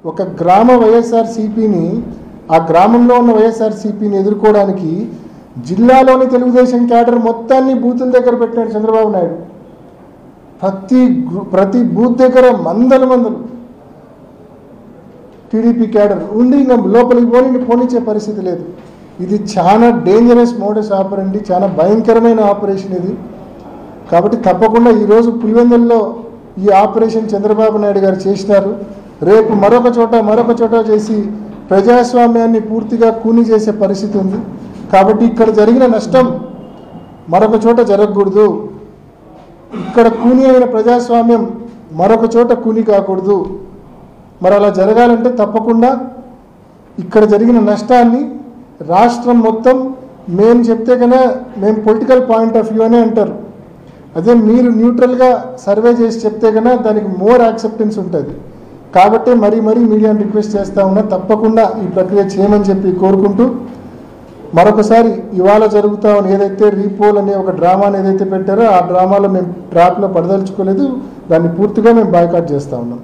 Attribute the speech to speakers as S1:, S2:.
S1: ఒక గ్రామ వైఎస్ఆర్సీపీని, ఆ గ్రామంలో ఉన్న వైఎస్ఆర్సీపీని ఎదుర్కోవడానికి జిల్లాలోని తెలుగుదేశం క్యాడర్ మొత్తాన్ని బూతుల దగ్గర పెట్టాడు చంద్రబాబు నాయుడు. ప్రతి బూత్ దగ్గర మందలు టీడీపీ క్యాడర్ ఉండి ఇంకా లోపలికి పోనిచ్చే పరిస్థితి లేదు. ఇది చాలా డేంజరస్ మోడస్ ఆపరండి, చాలా భయంకరమైన ఆపరేషన్ ఇది. కాబట్టి తప్పకుండా ఈరోజు పులివెందుల్లో ఈ ఆపరేషన్ చంద్రబాబు నాయుడు గారు చేసినారు. రేపు మరొక చోట చేసి ప్రజాస్వామ్యాన్ని పూర్తిగా కూని చేసే పరిస్థితి ఉంది. కాబట్టి ఇక్కడ జరిగిన నష్టం మరొక చోట జరగకూడదు. ఇక్కడ కూని అయిన ప్రజాస్వామ్యం మరొక చోట కూని కాకూడదు. మరి అలా జరగాలంటే తప్పకుండా ఇక్కడ జరిగిన నష్టాన్ని రాష్ట్రం మొత్తం మేము చెప్తే కన్నా మేము పొలిటికల్ పాయింట్ ఆఫ్ వ్యూ అనే అంటారు. అదే మీరు న్యూట్రల్గా సర్వే చేసి చెప్తే కన్నా దానికి మోర్ యాక్సెప్టెన్స్ ఉంటుంది. కాబట్టి మరీ మీడియాని రిక్వెస్ట్ చేస్తూ ఉన్నా తప్పకుండా ఈ ప్రక్రియ చేయమని చెప్పి కోరుకుంటూ, మరొకసారి ఇవాళ జరుగుతా ఉన్న ఏదైతే రీపోల్ అనే ఒక డ్రామాని ఏదైతే పెట్టారో ఆ డ్రామాలో మేము ట్రాప్లో పడదలుచుకోలేదు. దాన్ని పూర్తిగా మేము బాయ్కాట్ చేస్తూ ఉన్నాం.